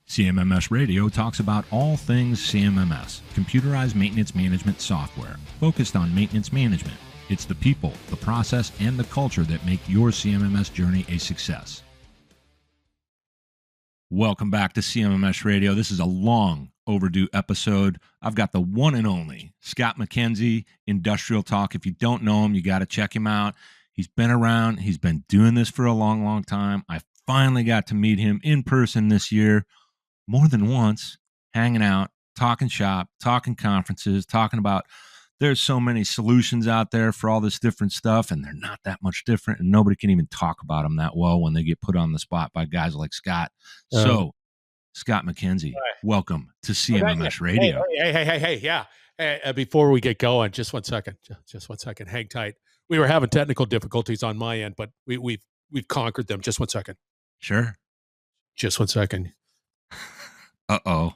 CMMS Radio talks about all things CMMS, computerized maintenance management software, focused on maintenance management. It's the people, the process, and the culture that make your CMMS journey a success. Welcome back to CMMS Radio. This is a long overdue episode. I've got the one and only Scott MacKenzie, Industrial Talk. If you don't know him, you got to check him out. He's been around. He's been doing this for a long, long time. I finally got to meet him in person this year, more than once, hanging out, talking shop, talking conferences, talking about there's so many solutions out there for all this different stuff, and they're not that much different, and nobody can even talk about them that well when they get put on the spot by guys like Scott. So, Scott MacKenzie, welcome to CMMS Radio. Hey, yeah. Before we get going, just one second. Hang tight. We were having technical difficulties on my end, but we've conquered them. Just one second. Sure. Just one second. Uh-oh.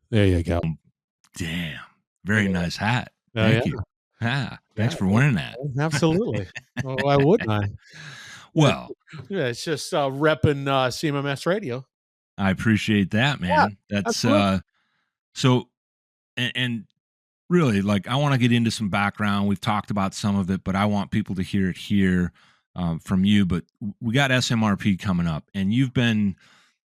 There you go. Damn. Very nice hat. Thank you. Thanks for wearing that. Absolutely. Well, why wouldn't I? Well, yeah, it's just repping CMMS Radio. I appreciate that, man. That's so, and really, like, I want to get into some background. We've talked about some of it, but I want people to hear it here from you. But we got SMRP coming up, and you've been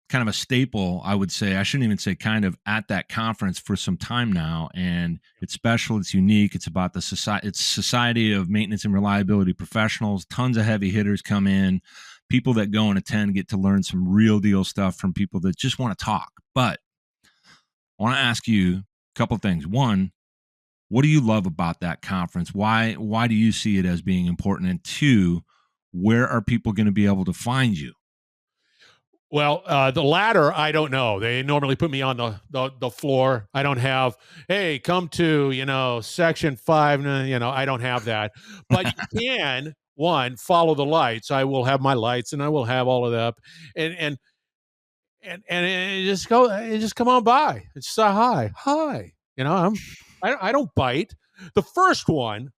kind of a staple, I would say. I shouldn't even say kind of, at that conference for some time now. And it's special. It's unique. It's about the Society of Maintenance and Reliability Professionals. Tons of heavy hitters come in. People that go and attend get to learn some real deal stuff from people that just want to talk. But I want to ask you a couple of things. One, what do you love about that conference? Why do you see it as being important? And two, where are people going to be able to find you? Well, the latter, I don't know. They normally put me on the floor. I don't have, hey, come to, section 5. I don't have that. But you can, one, follow the lights. I will have my lights, and I will have all of that. And just come on by. It's hi. I don't bite. The first one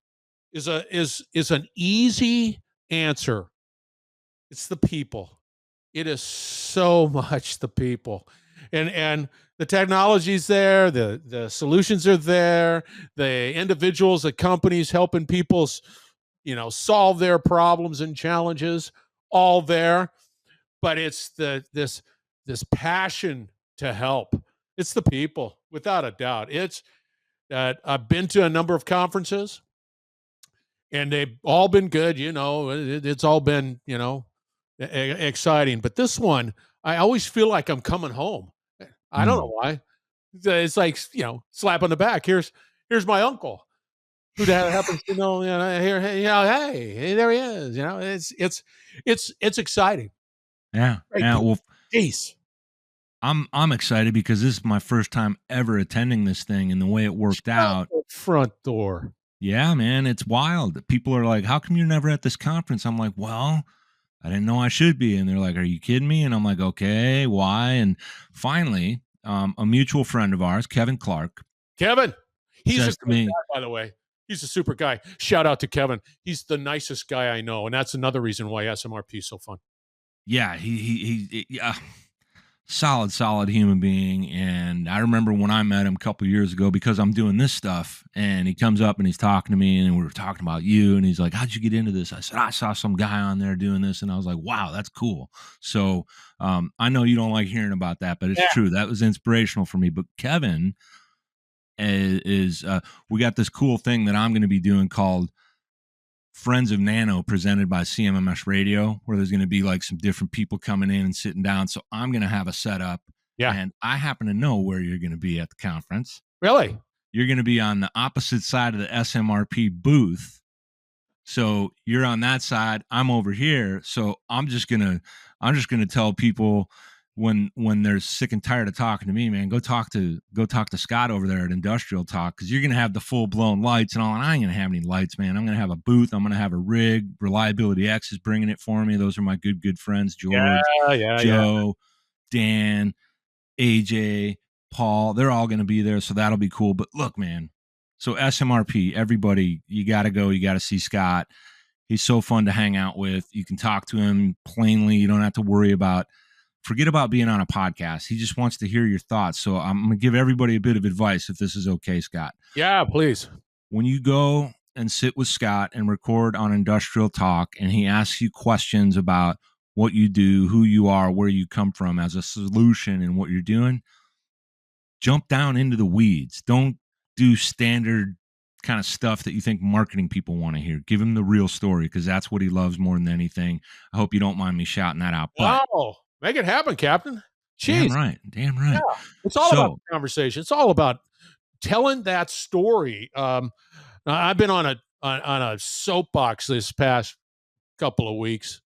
is an easy answer. It's the people. It is so much the people, and the technology's there, the solutions are there, the individuals, the companies helping people, solve their problems and challenges, all there. But it's this passion to help. It's the people, without a doubt. It's that I've been to a number of conferences, and they've all been good. It's all been exciting, but this one, I always feel like I'm coming home. I don't know why. It's like, slap on the back. Here's my uncle, who happens to know, here, hey, there he is. It's exciting. Yeah. Yeah. Well, geez. I'm excited because this is my first time ever attending this thing, and the way it worked out. Front door. Yeah, man, it's wild. People are like, how come you're never at this conference? I'm like, well, I didn't know I should be. And they're like, are you kidding me? And I'm like, okay, why? And finally, a mutual friend of ours, Kevin Clark. Kevin, he's a super guy, by the way. He's a super guy. Shout out to Kevin. He's the nicest guy I know. And that's another reason why SMRP is so fun. Yeah, he solid human being. And I remember when I met him a couple years ago, because I'm doing this stuff, and he comes up and he's talking to me, and we were talking about you, and he's like, how'd you get into this? I said, I saw some guy on there doing this, and I was like, wow, that's cool. So I know you don't like hearing about that, but it's true. That was inspirational for me. But Kevin is we got this cool thing that I'm going to be doing called Friends of Nano, presented by CMMS Radio, where there's going to be like some different people coming in and sitting down. So I'm going to have a setup. Yeah. And I happen to know where you're going to be at the conference. Really? You're going to be on the opposite side of the SMRP booth. So you're on that side. I'm over here. So I'm just going to tell people, when they're sick and tired of talking to me, man, go talk to Scott over there at Industrial Talk, because you're going to have the full blown lights and all. And I ain't going to have any lights, man. I'm going to have a booth. I'm going to have a rig. Reliability X is bringing it for me. Those are my good friends, George, Joe, Dan, AJ, Paul. They're all going to be there. So that'll be cool. But look, man, so SMRP, everybody, you got to go. You got to see Scott. He's so fun to hang out with. You can talk to him plainly. You don't have to forget about being on a podcast. He just wants to hear your thoughts. So I'm going to give everybody a bit of advice if this is okay, Scott. Yeah, please. When you go and sit with Scott and record on Industrial Talk, and he asks you questions about what you do, who you are, where you come from as a solution and what you're doing, jump down into the weeds. Don't do standard kind of stuff that you think marketing people want to hear. Give him the real story, because that's what he loves more than anything. I hope you don't mind me shouting that out. But wow. Make it happen, Captain. Jeez. Damn right. Yeah. It's all about the conversation. It's all about telling that story. I've been on a soapbox this past couple of weeks,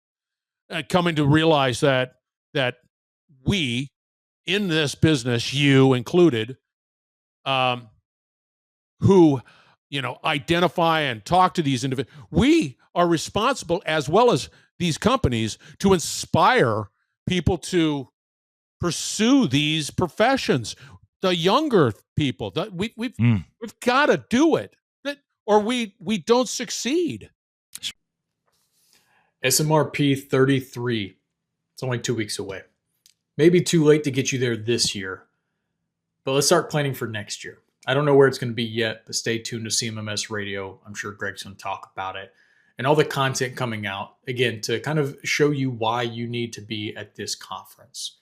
coming to realize that we in this business, you included, who identify and talk to these individuals, we are responsible, as well as these companies, to inspire people to pursue these professions. The younger people, we've got to do it, or we don't succeed. SMRP 33. It's only 2 weeks away. Maybe too late to get you there this year, but let's start planning for next year. I don't know where it's going to be yet, but stay tuned to CMMSradio. I'm sure Greg's going to talk about it and all the content coming out, again, to kind of show you why you need to be at this conference.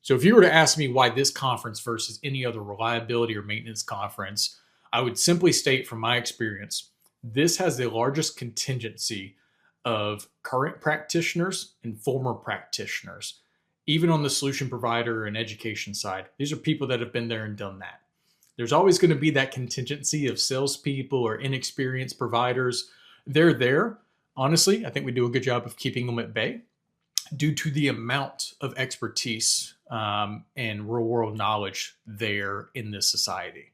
So if you were to ask me why this conference versus any other reliability or maintenance conference, I would simply state from my experience, this has the largest contingency of current practitioners and former practitioners. Even on the solution provider and education side, these are people that have been there and done that. There's always going to be that contingency of salespeople or inexperienced providers. They're there. Honestly, I think we do a good job of keeping them at bay due to the amount of expertise and real world knowledge there in this society.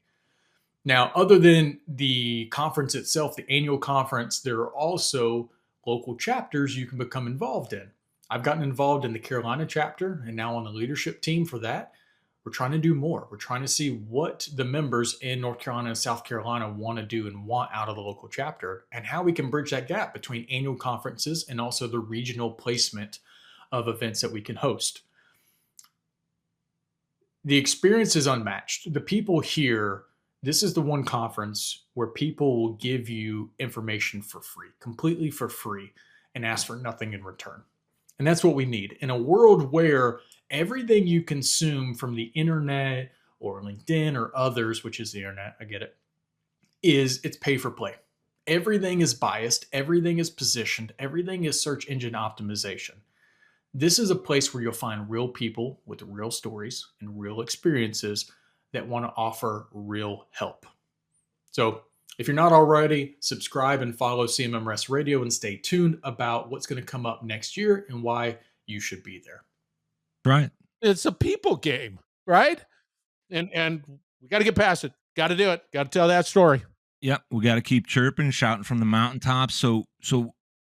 Now, other than the conference itself, the annual conference, there are also local chapters you can become involved in. I've gotten involved in the Carolina chapter and now on the leadership team for that. We're trying to do more. We're trying to see what the members in North Carolina and South Carolina want to do and want out of the local chapter, and how we can bridge that gap between annual conferences and also the regional placement of events that we can host. The experience is unmatched. The people here, this is the one conference where people will give you information for free, completely for free, and ask for nothing in return. And that's what we need in a world where everything you consume from the internet or LinkedIn or others, which is the internet, I get it, it's pay for play. Everything is biased. Everything is positioned. Everything is search engine optimization. This is a place where you'll find real people with real stories and real experiences that want to offer real help. So if you're not already, subscribe and follow CMMSradio and stay tuned about what's going to come up next year and why you should be there. Right. It's a people game, right? And we got to get past it. Got to do it. Got to tell that story. Yep. We got to keep chirping, shouting from the mountaintops. So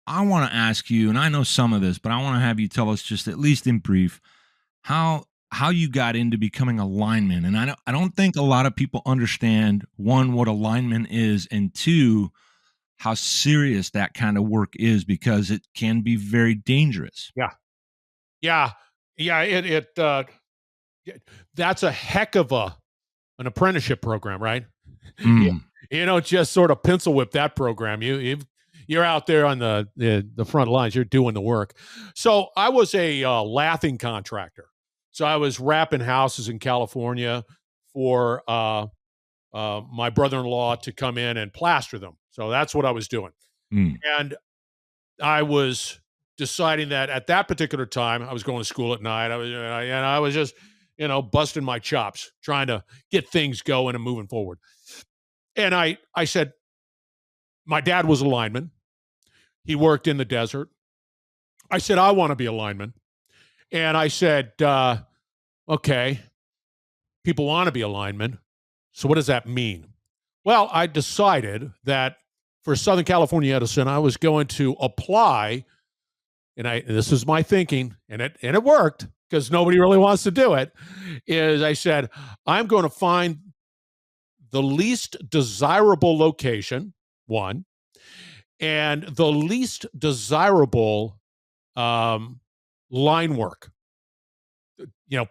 I want to ask you, and I know some of this, but I want to have you tell us, just at least in brief, how you got into becoming a lineman. And I don't think a lot of people understand, one, what a lineman is, and two, how serious that kind of work is, because it can be very dangerous. Yeah. That's a heck of an apprenticeship program, right? You don't just sort of pencil whip that program. You're out there on the front lines. You're doing the work. So I was a lathing contractor. So I was wrapping houses in California for my brother-in-law to come in and plaster them. So that's what I was doing. And I was deciding that at that particular time, I was going to school at night. I was just, busting my chops, trying to get things going and moving forward. And I said, my dad was a lineman. He worked in the desert. I said, I want to be a lineman. And I said, okay, people want to be a lineman. So what does that mean? Well, I decided that for Southern California Edison, I was going to apply, and this is my thinking, and it worked, because nobody really wants to do it, is I said, I'm going to find the least desirable location, one, and the least desirable line work,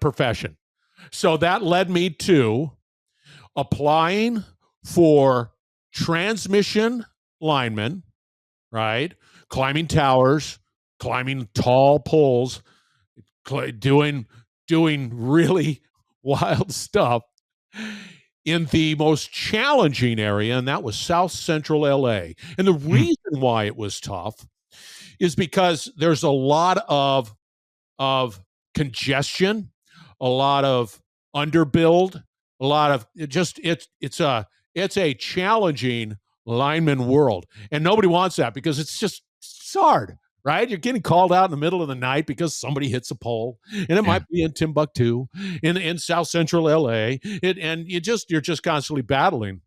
profession. So that led me to applying for transmission lineman, right? Climbing towers, climbing tall poles, doing really wild stuff in the most challenging area, and that was South Central LA. And the reason why it was tough is because there's a lot of congestion, a lot of underbuild, a lot of it's a challenging lineman world, and nobody wants that because it's hard, right? You're getting called out in the middle of the night because somebody hits a pole, and it might be in Timbuktu, in South Central LA, and you're just constantly battling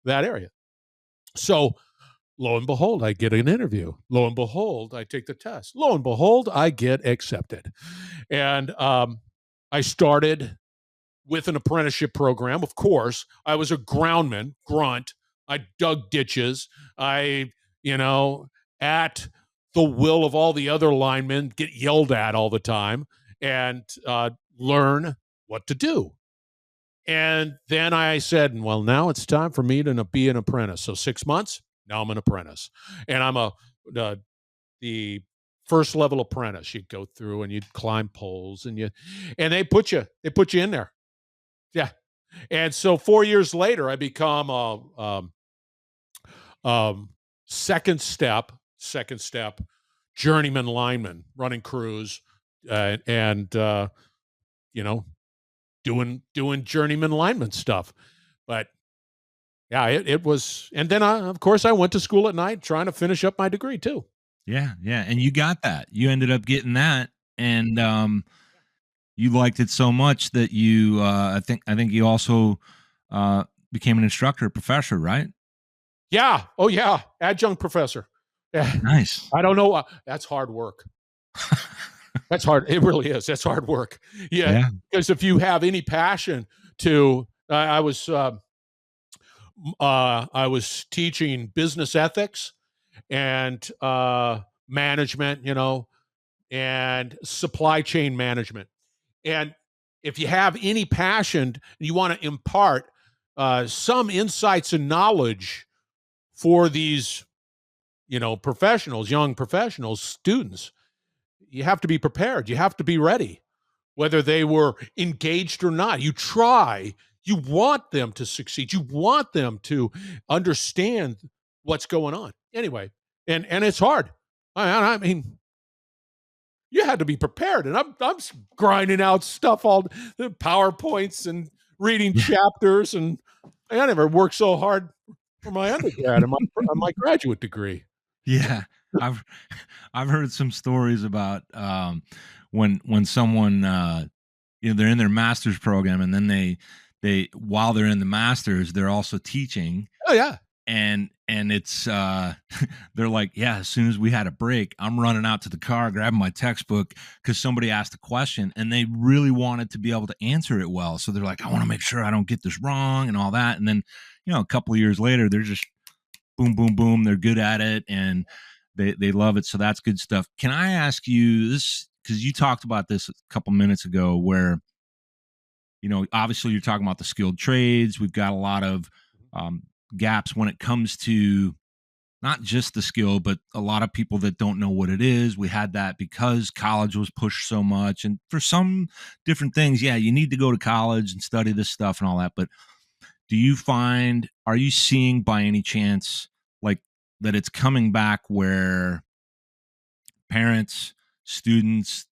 that area. So lo and behold, I get an interview. Lo and behold, I take the test. Lo and behold, I get accepted. And I started with an apprenticeship program. Of course, I was a groundman, grunt. I dug ditches. I, at the will of all the other linemen, get yelled at all the time and learn what to do. And then I said, well, now it's time for me to be an apprentice. So 6 months, now I'm an apprentice. And I'm the first level apprentice. You'd go through and you'd climb poles and they put you in there. Yeah. And so 4 years later, I become second step journeyman lineman, running crews, and doing journeyman lineman stuff. But yeah, it was. And then of course I went to school at night trying to finish up my degree too. Yeah. And you got that. You ended up getting that, and you liked it so much that you I think you also became an instructor, professor, right? Yeah. Oh yeah. Adjunct professor. Yeah. Nice. I don't know. That's hard work. That's hard. It really is. That's hard work. Yeah. Because if you have any passion to, I was teaching business ethics and management, and supply chain management. And if you have any passion, you want to impart some insights and knowledge for these, professionals, young professionals, students, you have to be prepared. You have to be ready, whether they were engaged or not. You want them to succeed. You want them to understand what's going on. Anyway, and it's hard. I mean, you had to be prepared, and I'm grinding out stuff, all the PowerPoints and reading chapters, and I never worked so hard for my undergrad and my graduate degree. Yeah, I've heard some stories about when someone they're in their master's program, and then they while they're in the master's, they're also teaching. Oh yeah. And it's they're like, yeah, as soon as we had a break, I'm running out to the car, grabbing my textbook because somebody asked a question and they really wanted to be able to answer it well. So they're like, I want to make sure I don't get this wrong and all that. And then, a couple of years later, they're just boom, boom, boom. They're good at it and they love it. So that's good stuff. Can I ask you this? Because you talked about this a couple minutes ago where, obviously you're talking about the skilled trades. We've got a lot of gaps when it comes to not just the skill, but a lot of people that don't know what it is. We had that because college was pushed so much. And for some different things, yeah, you need to go to college and study this stuff and all that. But are you seeing by any chance like that it's coming back where parents, students,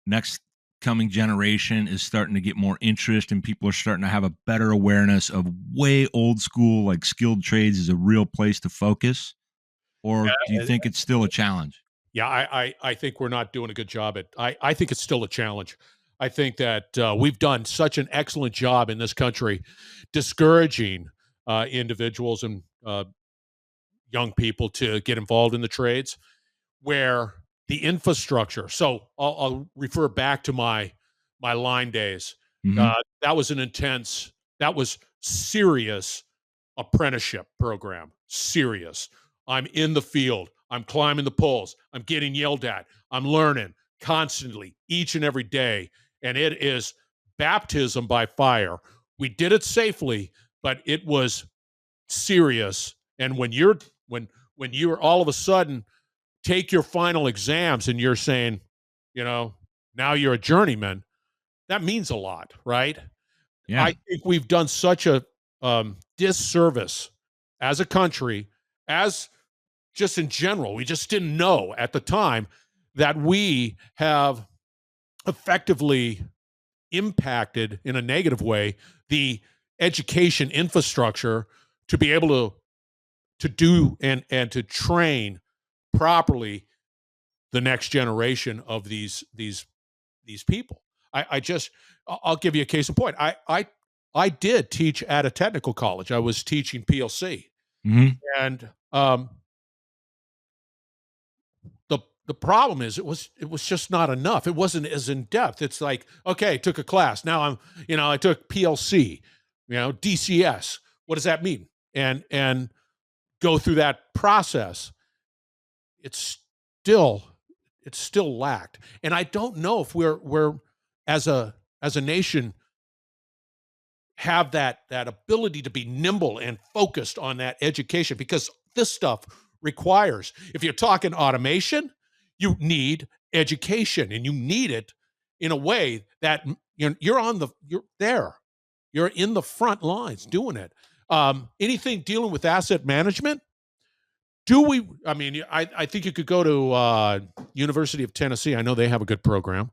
next coming generation is starting to get more interest and people are starting to have a better awareness of way old school, like skilled trades is a real place to focus? Or do you think it's still a challenge? Yeah, I think we're not doing a good job I think it's still a challenge. I think that we've done such an excellent job in this country discouraging individuals and young people to get involved in the trades where the infrastructure. So I'll refer back to my line days. Mm-hmm. That was serious apprenticeship program. Serious. I'm in the field. I'm climbing the poles. I'm getting yelled at. I'm learning constantly each and every day. And it is baptism by fire. We did it safely, but it was serious. And when you're all of a sudden take your final exams and you're saying, now you're a journeyman, that means a lot, right? Yeah. I think we've done such a disservice as a country, as just in general. We just didn't know at the time that we have effectively impacted in a negative way the education infrastructure to be able to do and to train properly the next generation of these people. I'll give you a case in point. I did teach at a technical college. I was teaching PLC, and the problem is it was just not enough. It wasn't as in depth. It's like, okay, took a class. Now I took PLC, DCS. What does that mean? And go through that process. It's still lacked. And I don't know if we're as a nation have that ability to be nimble and focused on that education, because this stuff requires, if you're talking automation, you need education, and you need it in a way that you're there. You're in the front lines doing it. Anything dealing with asset management, I think you could go to University of Tennessee. I know they have a good program.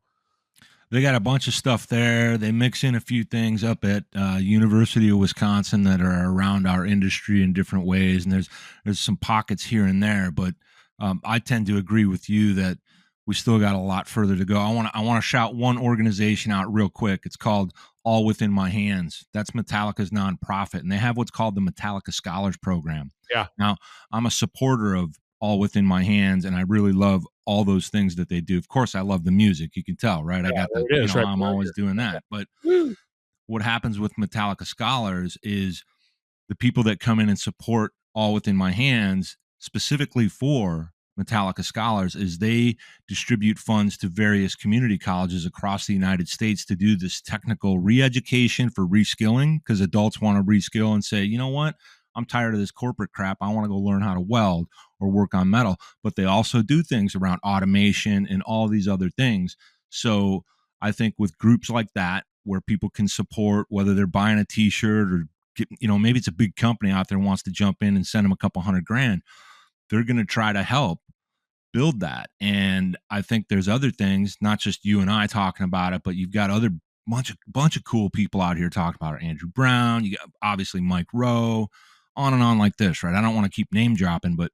They got a bunch of stuff there. They mix in a few things up at University of Wisconsin that are around our industry in different ways, and there's some pockets here and there. But I tend to agree with you that we still got a lot further to go. I want to shout one organization out real quick. It's called All Within My Hands. That's Metallica's nonprofit, and they have what's called the Metallica Scholars Program. Yeah. Now, I'm a supporter of All Within My Hands, and I really love all those things that they do. Of course, I love the music. You can tell, right? Yeah, I got the, I'm always doing that. But what happens with Metallica Scholars is the people that come in and support All Within My Hands specifically for Metallica Scholars is they distribute funds to various community colleges across the United States to do this technical re-education for reskilling, because adults want to reskill and say, you know what? I'm tired of this corporate crap. I want to go learn how to weld or work on metal. But they also do things around automation and all these other things. So I think with groups like that, where people can support, whether they're buying a t-shirt or maybe it's a big company out there wants to jump in and send them a couple $100,000, they're going to try to help build that. And I think there's other things, not just you and I talking about it, but you've got other bunch of cool people out here talking about it. Andrew Brown, you got obviously Mike Rowe, on and on like this, right? I don't want to keep name dropping, but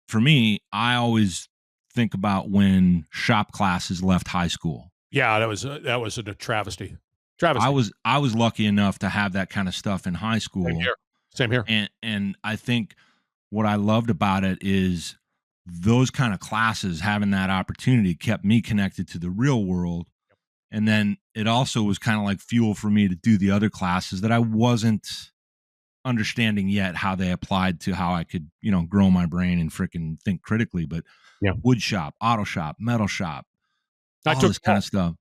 for me, I always think about when shop classes left high school. Yeah, that was a travesty. I was lucky enough to have that kind of stuff in high school. Same here. And I think what I loved about it is those kind of classes, having that opportunity, kept me connected to the real world. And then it also was kind of like fuel for me to do the other classes that I wasn't understanding yet how they applied to how I could, grow my brain and freaking think critically. But wood shop, auto shop, metal shop, all this kind of stuff.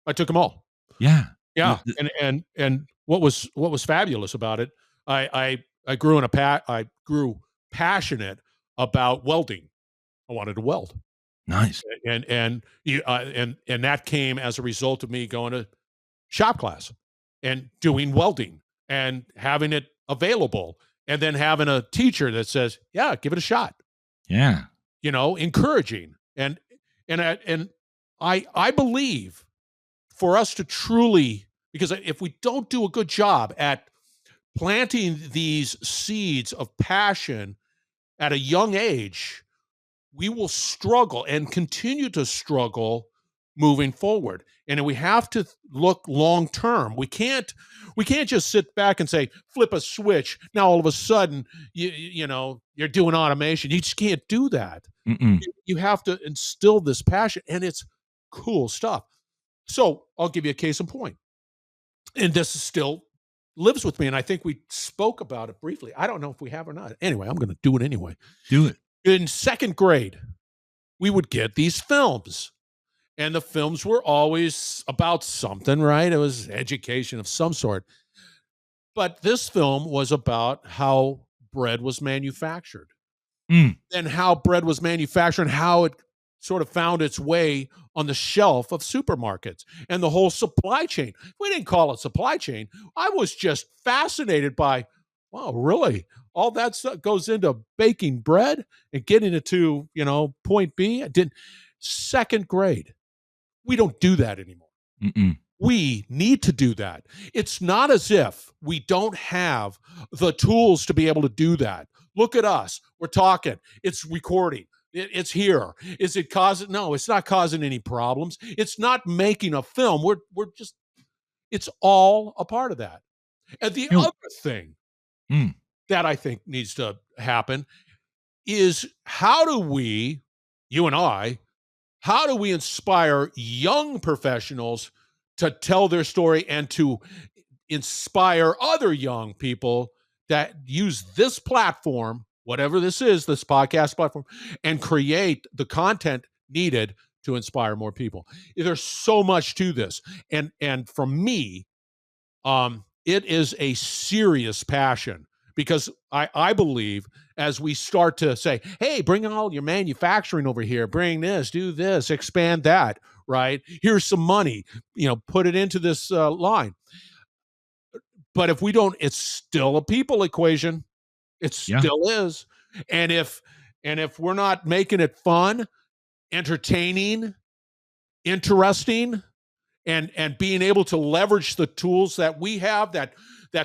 I took them all. Yeah. Yeah. And what was fabulous about it, I grew passionate about welding. I wanted to weld. Nice. And that came as a result of me going to shop class and doing welding and having it available, and then having a teacher that says, yeah, give it a shot. Yeah. Encouraging. And I believe for us to truly, because if we don't do a good job at planting these seeds of passion at a young age, we will struggle and continue to struggle moving forward. And we have to look long term. We can't just sit back and say, flip a switch. Now all of a sudden, you're doing automation. You just can't do that. You have to instill this passion, and it's cool stuff. So I'll give you a case in point. And this is still lives with me, and I think we spoke about it briefly. I don't know if we have or not. Anyway, I'm going to do it anyway. Do it. In second grade, we would get these films, and the films were always about something, right? It was education of some sort. But this film was about how bread was manufactured. And how bread was manufactured and how it sort of found its way on the shelf of supermarkets and the whole supply chain. We didn't call it supply chain. I was just fascinated by, wow, really? All that stuff goes into baking bread and getting it to, point B. I didn't. Second grade. We don't do that anymore. We need to do that. It's not as if we don't have the tools to be able to do that. Look at us. We're talking. It's recording. It's here. Is it causing? No, it's not causing any problems. It's not making a film. We're just, it's all a part of that. And the other thing that I think needs to happen is how do we, you and I, how do we inspire young professionals to tell their story and to inspire other young people that use this platform, whatever this is, this podcast platform, and create the content needed to inspire more people? There's so much to this. And for me, it is a serious passion, because I believe as we start to say, hey, bring all your manufacturing over here, bring this, do this, expand that, right? Here's some money, put it into this line. But if we don't, it's still a people equation. It still is. And if we're not making it fun, entertaining, interesting, and being able to leverage the tools that we have, that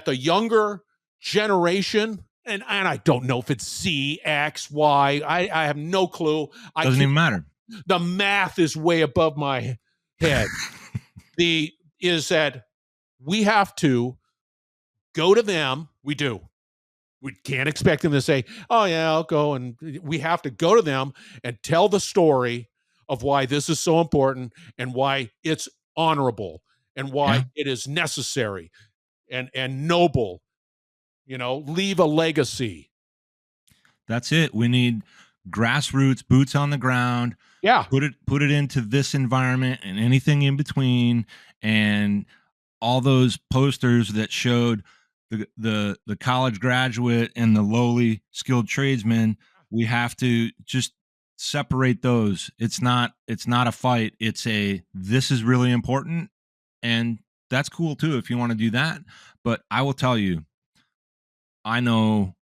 the younger generation, and I don't know if it's Z, X, Y, I have no clue. Doesn't even matter. The math is way above my head. Is that we have to go to them. We do. We can't expect them to say, oh yeah, I'll go. And we have to go to them and tell the story of why this is so important and why it's honorable and why it is necessary and noble, leave a legacy. That's it. We need grassroots, boots on the ground. Yeah. Put it into this environment and anything in between, and all those posters that showed the college graduate and the lowly skilled tradesman. We have to just separate those. It's not a fight. It's this is really important, and that's cool too if you want to do that. But I will tell you, I don't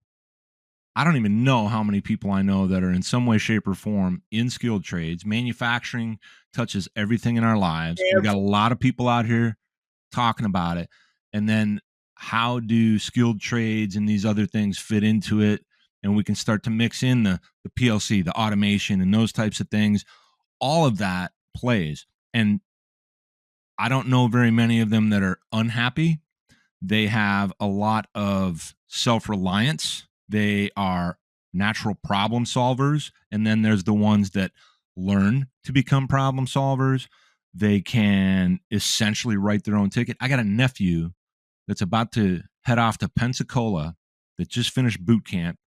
even know how many people I know that are in some way, shape, or form in skilled trades. Manufacturing touches everything in our lives. We got a lot of people out here talking about it. And then how do skilled trades and these other things fit into it? And we can start to mix in the PLC, the automation, and those types of things. All of that plays. And I don't know very many of them that are unhappy. They have a lot of self-reliance. They are natural problem solvers. And then there's the ones that learn to become problem solvers. They can essentially write their own ticket. I got a nephew that's about to head off to Pensacola that just finished boot camp,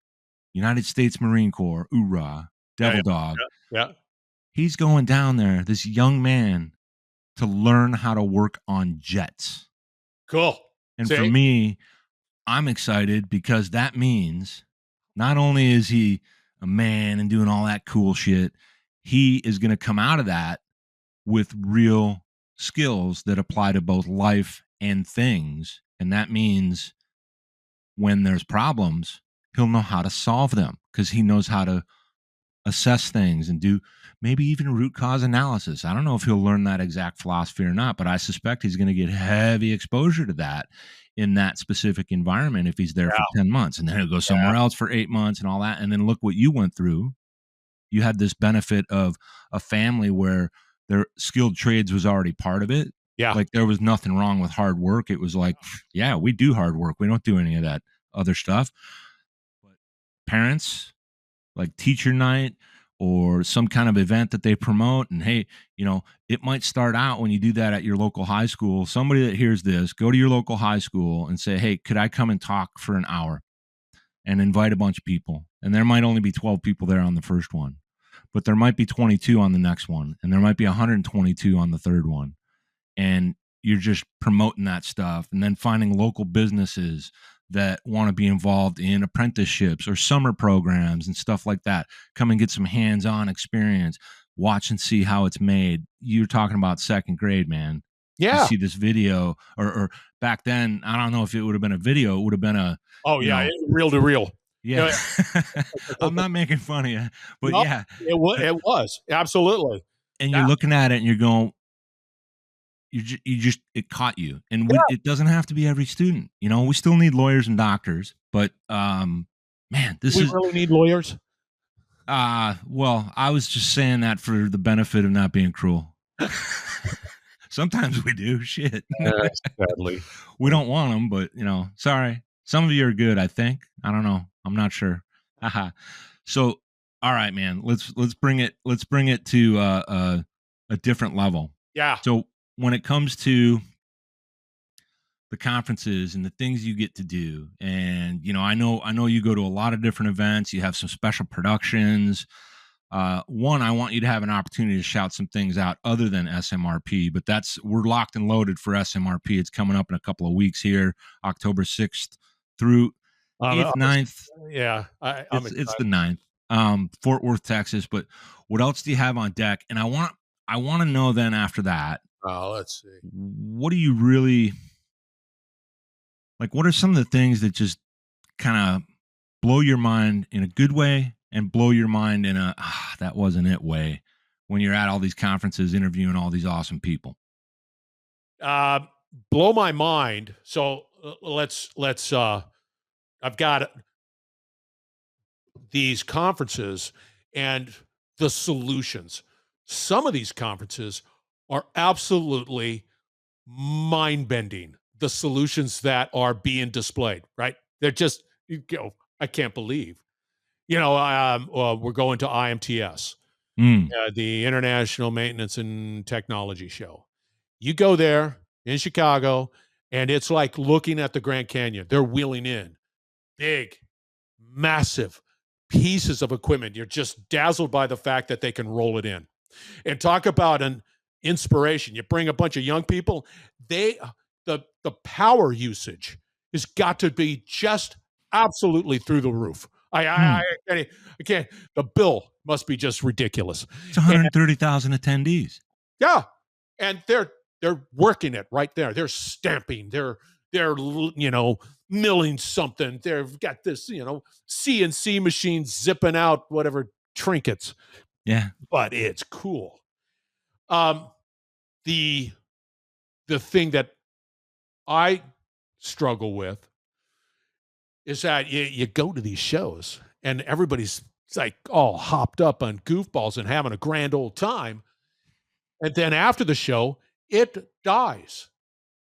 United States Marine Corps, hoorah, devil dog. Yeah. He's going down there, this young man, to learn how to work on jets. Cool. And for me, I'm excited because that means not only is he a man and doing all that cool shit, he is going to come out of that with real skills that apply to both life and things. And that means when there's problems, he'll know how to solve them because he knows how to assess things and do maybe even root cause analysis. I don't know if he'll learn that exact philosophy or not, but I suspect he's going to get heavy exposure to that in that specific environment if he's there for 10 months. And then he'll go somewhere else for 8 months and all that. And then look what you went through. You had this benefit of a family where their skilled trades was already part of it. Yeah. Like there was nothing wrong with hard work. It was like, yeah, we do hard work. We don't do any of that other stuff. But parents, like teacher night, or some kind of event that they promote. And hey, it might start out when you do that at your local high school. Somebody that hears this, go to your local high school and say, hey, could I come and talk for an hour, and invite a bunch of people? And there might only be 12 people there on the first one, but there might be 22 on the next one, and there might be 122 on the third one. And you're just promoting that stuff, and then finding local businesses that want to be involved in apprenticeships or summer programs and stuff like that. Come and get some hands-on experience, watch and see how it's made. You're talking about second grade, man. Yeah. You see this video, or back then, I don't know if it would have been a video. It would have been a, reel to reel. yeah. I'm not making fun of you, but no, yeah, it was absolutely. And you're looking at it and you're going, it caught you. And it doesn't have to be every student. We still need lawyers and doctors, but man, we really need lawyers. Well, I was just saying that for the benefit of not being cruel. Sometimes we do. Shit. Sadly. We don't want them, but sorry. Some of you are good, I think. I don't know. I'm not sure. So, all right, man. Let's bring it to a different level. Yeah. So when it comes to the conferences and the things you get to do, and I know you go to a lot of different events. You have some special productions. One, I want you to have an opportunity to shout some things out other than SMRP, but we're locked and loaded for SMRP. It's coming up in a couple of weeks here, October 6th through 8th, 9th. Yeah, it's the 9th, Fort Worth, Texas. But what else do you have on deck? And I want to know then after that. Let's see. What do you really like? What are some of the things that just kind of blow your mind in a good way and blow your mind in a that wasn't it way when you're at all these conferences interviewing all these awesome people? Blow my mind. So let's I've got these conferences and the solutions. Some of these conferences are absolutely mind-bending. The solutions that are being displayed, right? They're just, I can't believe. We're going to IMTS, the International Maintenance and Technology Show. You go there in Chicago, and it's like looking at the Grand Canyon. They're wheeling in big, massive pieces of equipment. You're just dazzled by the fact that they can roll it in. And talk about an inspiration. You bring a bunch of young people, the power usage has got to be just absolutely through the roof. I can't. The bill must be just ridiculous. It's 130,000 attendees. Yeah, and they're working it right there. They're stamping. They're milling something. They've got this CNC machine zipping out whatever trinkets. Yeah, but it's cool. The thing that I struggle with is that you go to these shows and everybody's like all hopped up on goofballs and having a grand old time. And then after the show, it dies.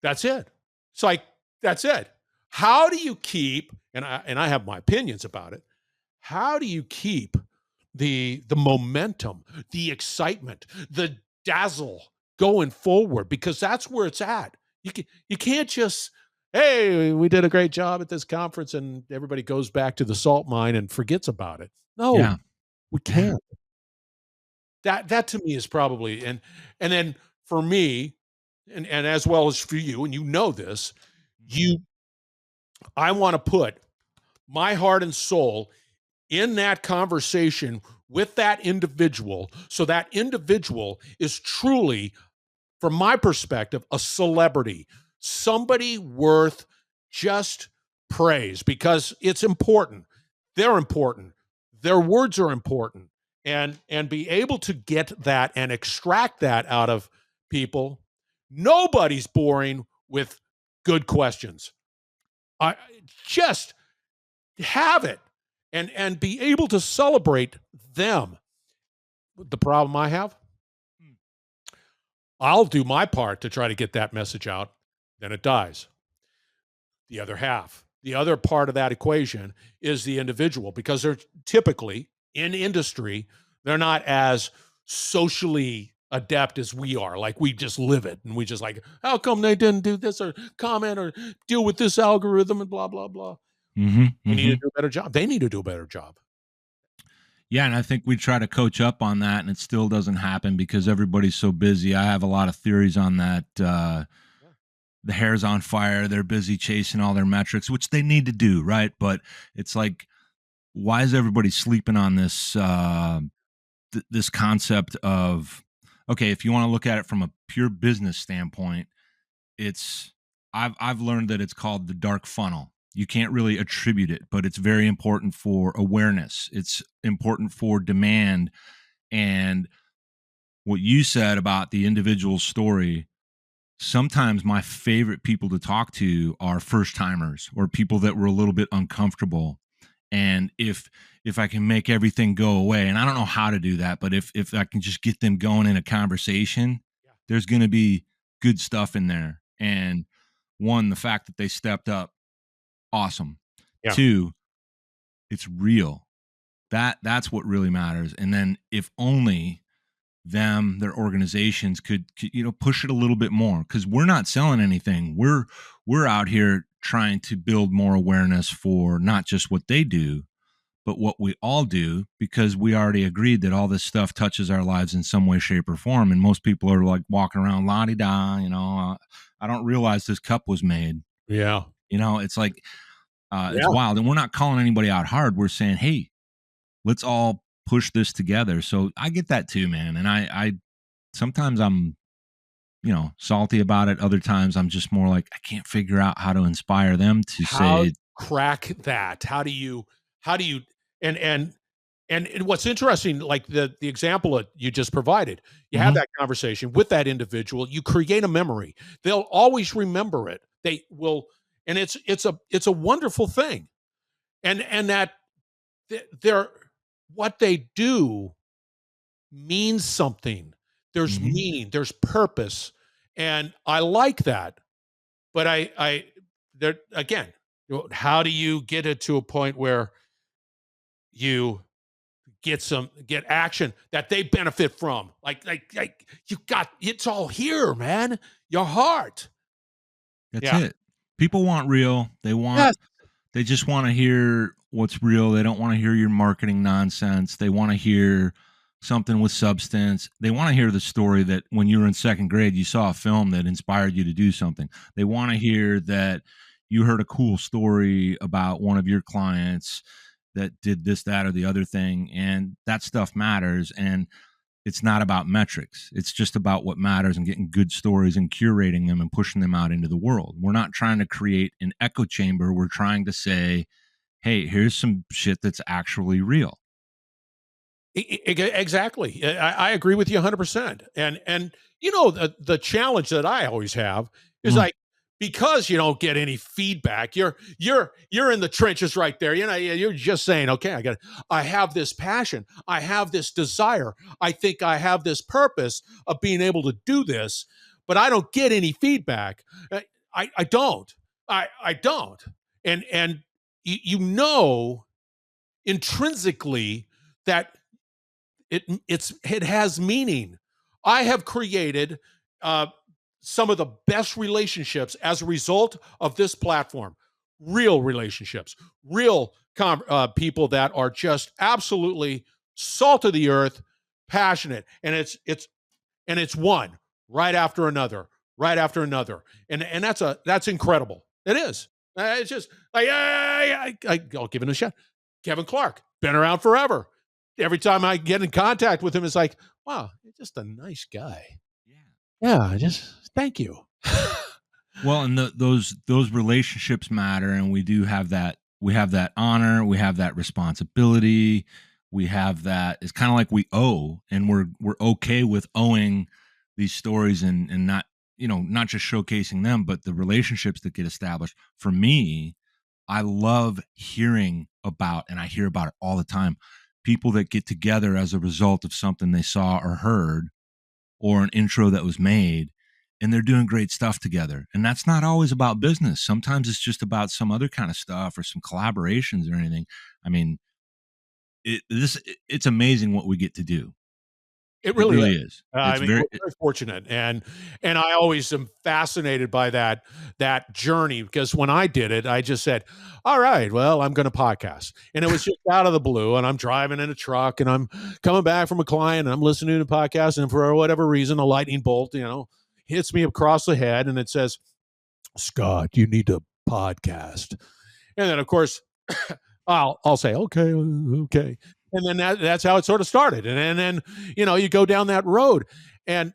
That's it. It's like, that's it. How do you keep, and I have my opinions about it, how do you keep the momentum, the excitement, the dazzle going forward? Because that's where it's at. You can't just, hey, we did a great job at this conference and everybody goes back to the salt mine and forgets about it. No, we can't. That to me is probably, and then for me, and as well as for you, and this, I want to put my heart and soul in that conversation with that individual, so that individual is truly, from my perspective, a celebrity, somebody worth just praise, because it's important. They're important. Their words are important, and be able to get that and extract that out of people. Nobody's boring with good questions. I just have it and be able to celebrate them. The problem I have, I'll do my part to try to get that message out, then it dies. The other half, the other part of that equation is the individual, because they're typically in industry, They're not as socially adept as we are. Like, we just live it, and we just like, how come they didn't do this or comment or deal with this algorithm and blah, blah, blah. Mm-hmm, We need to do a better job. They need to do a better job. Yeah, and I think we try to coach up on that, and it still doesn't happen because everybody's so busy. I have a lot of theories on that. The hair's on fire. They're busy chasing all their metrics, which they need to do, right? But it's like, why is everybody sleeping on this this concept of, okay, if you want to look at it from a pure business standpoint, it's I've learned that it's called the dark funnel. You can't really attribute it, but it's very important for awareness. It's important for demand. And what you said about the individual story, sometimes my favorite people to talk to are first timers or people that were a little bit uncomfortable. And if I can make everything go away, and I don't know how to do that, but if I can just get them going in a conversation, there's going to be good stuff in there. And one, the fact that they stepped up, awesome. Yeah. Two, it's real. That's what really matters. And then if only them, their organizations could push it a little bit more, because we're not selling anything. We're out here trying to build more awareness for not just what they do, but what we all do, because we already agreed that all this stuff touches our lives in some way, shape, or form. And most people are like walking around la-di-da, I don't realize this cup was made. Yeah. It's like, it's wild. And we're not calling anybody out hard. We're saying, hey, let's all push this together. So I get that too, man. And I sometimes I'm, salty about it. Other times I'm just more like, I can't figure out how to inspire them to say, crack that. How do you, and what's interesting, like the example that you just provided, you have that conversation with that individual, you create a memory. They'll always remember it. They will. And it's a wonderful thing. And that they're, what they do means something. There's meaning, there's purpose. And I like that. But there again, how do you get it to a point where you get action that they benefit from? Like you got, it's all here, man. Your heart. That's it. People want real. They just want to hear what's real. They don't want to hear your marketing nonsense. They want to hear something with substance. They want to hear the story that when you were in second grade, you saw a film that inspired you to do something. They want to hear that you heard a cool story about one of your clients that did this, that, or the other thing. And that stuff matters. And it's not about metrics. It's just about what matters and getting good stories and curating them and pushing them out into the world. We're not trying to create an echo chamber. We're trying to say, hey, here's some shit that's actually real. Exactly. I agree with you 100%. And the challenge that I always have is like, because you don't get any feedback, you're in the trenches right there. You're just saying, okay, I have this passion. I have this desire. I think I have this purpose of being able to do this, but I don't get any feedback. I don't. And intrinsically that it has meaning. I have created some of the best relationships as a result of this platform. Real relationships, real people that are just absolutely salt of the earth, passionate, and it's one right after another, and that's incredible. It is. It's just like I'll give it a shot. Kevin Clark, been around forever. Every time I get in contact with him, it's like, wow, you're just a nice guy. Yeah, just thank you. Well, and those relationships matter, and we do have that. We have that honor. We have that responsibility. We have that. It's kind of like we owe, and we're okay with owing these stories and not not just showcasing them, but the relationships that get established. For me, I love hearing about, and I hear about it all the time, people that get together as a result of something they saw or heard, or an intro that was made, and they're doing great stuff together. And that's not always about business. Sometimes it's just about some other kind of stuff or some collaborations or anything. I mean, it's amazing what we get to do. It really is. I mean, we're very fortunate, and I always am fascinated by that journey, because when I did it, I just said, "All right, well, I'm going to podcast," and it was just out of the blue. And I'm driving in a truck, and I'm coming back from a client, and I'm listening to a podcast, and for whatever reason, a lightning bolt, hits me across the head, and it says, "Scott, you need to podcast." And then, of course, I'll say, okay. And then that's how it sort of started. And then, you go down that road, and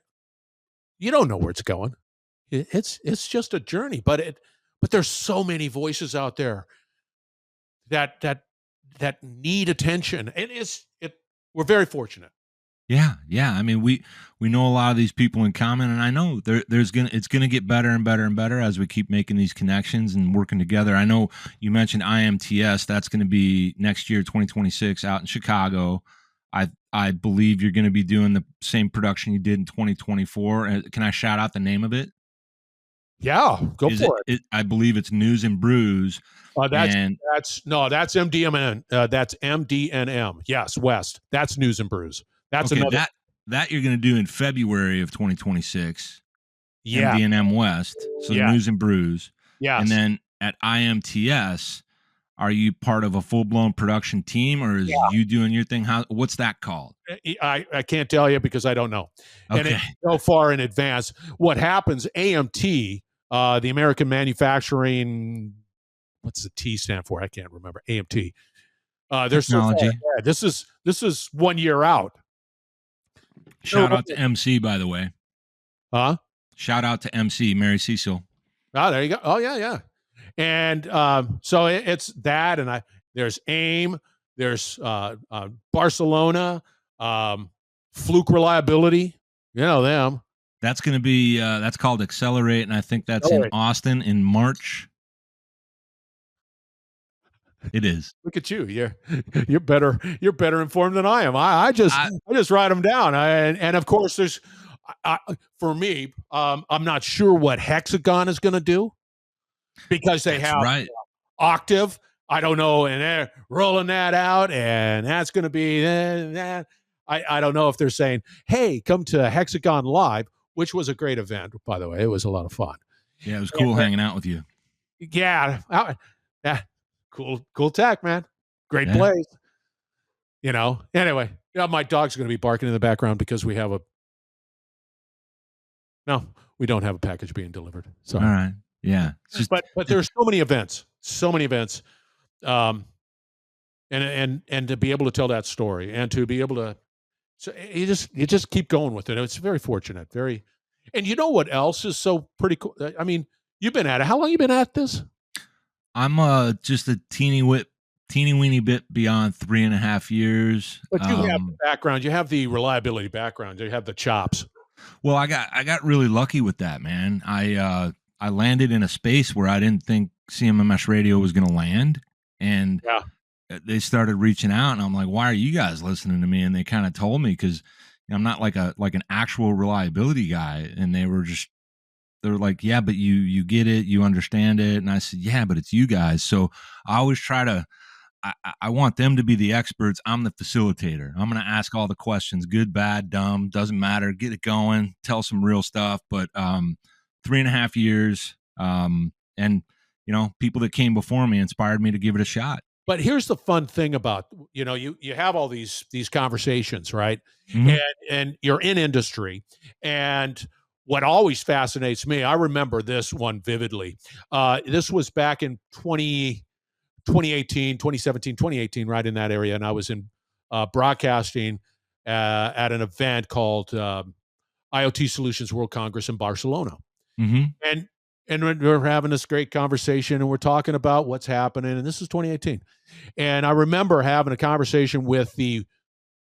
you don't know where it's going. It's just a journey, but there's so many voices out there that need attention. And we're very fortunate. Yeah. I mean, we know a lot of these people in common, and I know it's gonna get better and better and better as we keep making these connections and working together. I know you mentioned IMTS. That's going to be next year, 2026, out in Chicago. I believe you're going to be doing the same production you did in 2024. Can I shout out the name of it? Yeah, go for it. I believe it's News and Brews. That's MDMN. That's MDNM. Yes, West. That's News and Brews. That's okay, another that you're going to do in February of 2026. Yeah. MDNM West. So News and Brews. Yeah. And then at IMTS, are you part of a full-blown production team, or is you doing your thing? What's that called? I can't tell you because I don't know. Okay. And it's so far in advance. What happens, AMT, the American Manufacturing, what's the T stand for? I can't remember. AMT. There's technology. This is 1 year out. Shout out to MC, by the way. Huh? Shout out to MC, Mary Cecil. Oh, there you go. Oh, yeah. And so it's that, and there's AIM, there's Barcelona, Fluke Reliability. You know them. That's going to be that's called Accelerate, and I think that's in Austin in March. It is. Look at you. You're better informed than I am. I just write them down. And of course there's for me, I'm not sure what Hexagon is going to do, because they have Octave. I don't know, and they're rolling that out, and that's going to be that. I don't know if they're saying, "Hey, come to Hexagon Live," which was a great event, by the way. It was a lot of fun. Yeah, it was cool hanging out with you. Yeah. Cool tech, man. Great place. Anyway, my dog's going to be barking in the background because we don't have a package being delivered. So, all right. Yeah. But there's so many events, and to be able to tell that story, and to be able to, so you just keep going with it. It's very fortunate. And you know what else is so pretty cool? I mean, you've been at it. How long you been at this? I'm just a teeny weeny bit beyond 3.5 years. But you have the background. You have the reliability background. You have the chops. Well, I got really lucky with that, man. I landed in a space where I didn't think CMMSradio was going to land, and they started reaching out, and I'm like, "Why are you guys listening to me?" And they kind of told me, because I'm not like an actual reliability guy, and they were like, "Yeah, but you get it, you understand it." And I said, "Yeah, but it's you guys." So I always try to, I want them to be the experts. I'm the facilitator. I'm going to ask all the questions, good, bad, dumb, doesn't matter. Get it going, tell some real stuff. But 3.5 years, and people that came before me inspired me to give it a shot. But here's the fun thing about, you have all these conversations, right? Mm-hmm. And you're in industry, and what always fascinates me, I remember this one vividly. This was back in 2018, 2017, 2018, right in that area. And I was in broadcasting at an event called IoT Solutions World Congress in Barcelona. Mm-hmm. And we're having this great conversation, and we're talking about what's happening. And this is 2018. And I remember having a conversation with the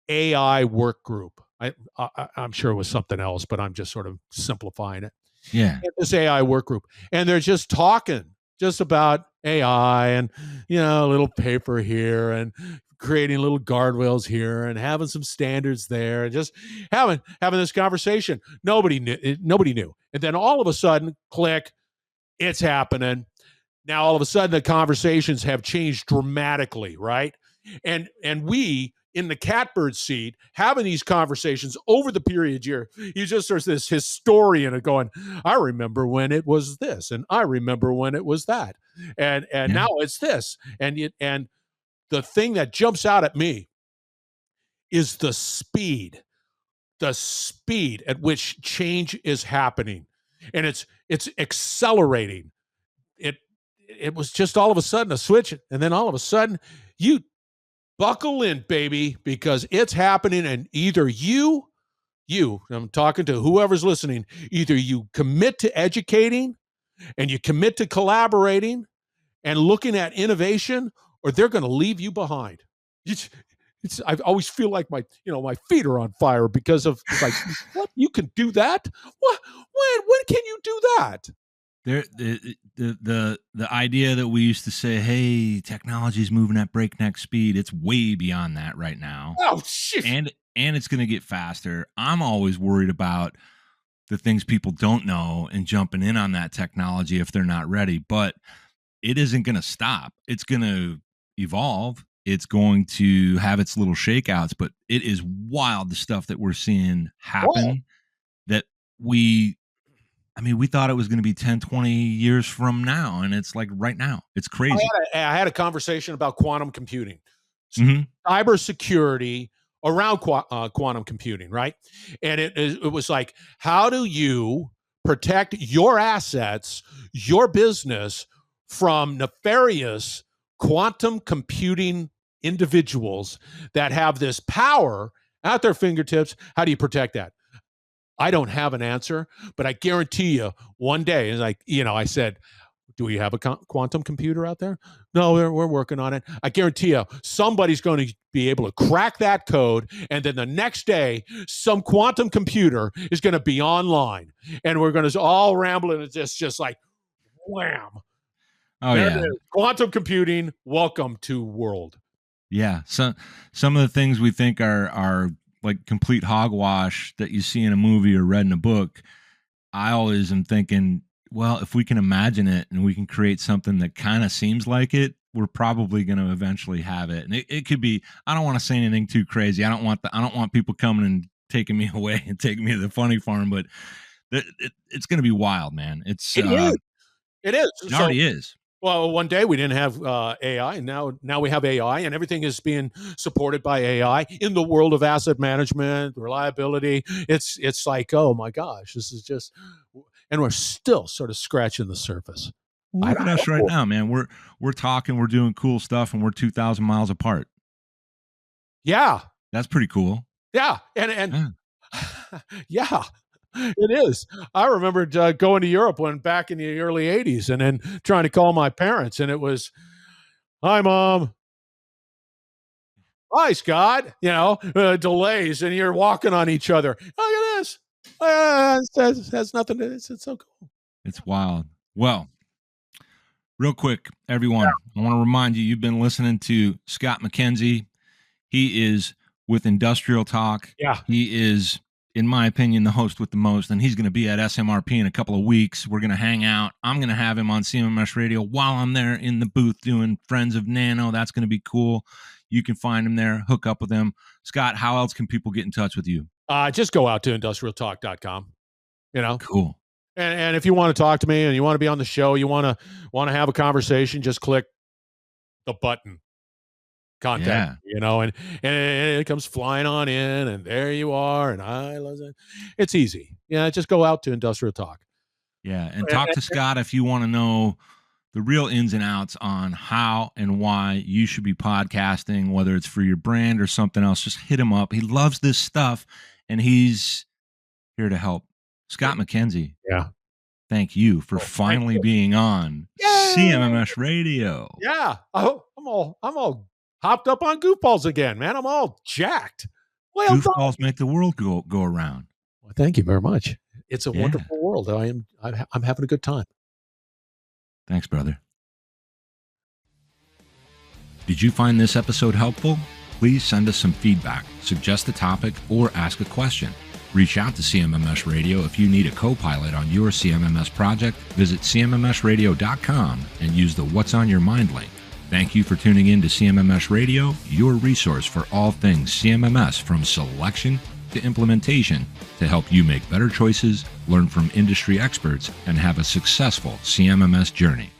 AI work group. I'm sure it was something else, but I'm just sort of simplifying it. Yeah. This AI work group. And they're just talking just about AI, and, a little paper here, and creating little guardrails here, and having some standards there, and just having this conversation. Nobody knew. And then all of a sudden, click, it's happening. Now, all of a sudden, the conversations have changed dramatically, right? And we in the catbird seat having these conversations over the period year, you just there's this historian going, I remember when it was this, and I remember when it was that, and now it's this, and the thing that jumps out at me is the speed at which change is happening, and it's accelerating. It was just all of a sudden a switch, and then all of a sudden you buckle in, baby, because it's happening. And either you, I'm talking to whoever's listening, either you commit to educating and you commit to collaborating and looking at innovation, or they're going to leave you behind. I always feel like my feet are on fire because of like, what? You can do that? What? When can you do that? The idea that we used to say, hey, technology's moving at breakneck speed, it's way beyond that right now. Oh shit. And it's going to get faster. I'm always worried about the things people don't know and jumping in on that technology if they're not ready. But it isn't going to stop. It's going to evolve. It's going to have its little shakeouts, but it is wild, the stuff that we're seeing happen that we thought it was going to be 10, 20 years from now. And it's like right now. It's crazy. I had a conversation about quantum computing, cybersecurity around quantum computing, right? And it was like, how do you protect your assets, your business from nefarious quantum computing individuals that have this power at their fingertips? How do you protect that? I don't have an answer, but I guarantee you one day, like, I said, do we have a quantum computer out there? No, we're working on it. I guarantee you somebody's going to be able to crack that code. And then the next day, some quantum computer is going to be online and we're going to all ramble. And it's just like, wham. Oh, yeah. Quantum computing. Welcome to world. Yeah. So some of the things we think are like complete hogwash that you see in a movie or read in a book, I always am thinking, well, if we can imagine it and we can create something that kind of seems like it, we're probably going to eventually have it. And it could be, I don't want to say anything too crazy. I don't want people coming and taking me away and taking me to the funny farm, but it's going to be wild, man. It is. It already is. Well, one day we didn't have AI, and now we have AI, and everything is being supported by AI in the world of asset management, reliability. It's like, oh my gosh, this is just, and we're still sort of scratching the surface. Look at us right now, man. We're talking, we're doing cool stuff, and we're 2,000 miles apart. Yeah, that's pretty cool. Yeah, and yeah. It is. I remember going to Europe back in the early 80s and then trying to call my parents. And it was, hi, Mom. Hi, Scott. Delays. And you're walking on each other. Look at this. It has nothing to this. It's so cool. It's wild. Well, real quick, everyone, I want to remind you, you've been listening to Scott MacKenzie. He is with Industrial Talk. Yeah. He is, in my opinion, the host with the most, and he's going to be at SMRP in a couple of weeks. We're going to hang out. I'm going to have him on CMMS Radio while I'm there in the booth doing Friends of Nano. That's going to be cool. You can find him there, hook up with him. Scott, how else can people get in touch with you? Just go out to industrialtalk.com. Cool. And if you want to talk to me and you want to be on the show, you want to have a conversation, just click the button. Contact, and it comes flying on in, and there you are, and I love it. It's easy. Yeah, just go out to Industrial Talk. Yeah, and talk to Scott if you want to know the real ins and outs on how and why you should be podcasting, whether it's for your brand or something else. Just hit him up. He loves this stuff, and he's here to help. Scott MacKenzie. Yeah. Thank you for finally being on CMMS Radio. Yeah. I'm all hopped up on goofballs again, man. I'm all jacked. Well, goofballs make the world go around. Well, thank you very much. It's a wonderful world. I'm having a good time. Thanks, brother. Did you find this episode helpful? Please send us some feedback, suggest a topic, or ask a question. Reach out to CMMS Radio if you need a co-pilot on your CMMS project. Visit CMMSradio.com and use the What's on Your Mind link. Thank you for tuning in to CMMS Radio, your resource for all things CMMS from selection to implementation to help you make better choices, learn from industry experts, and have a successful CMMS journey.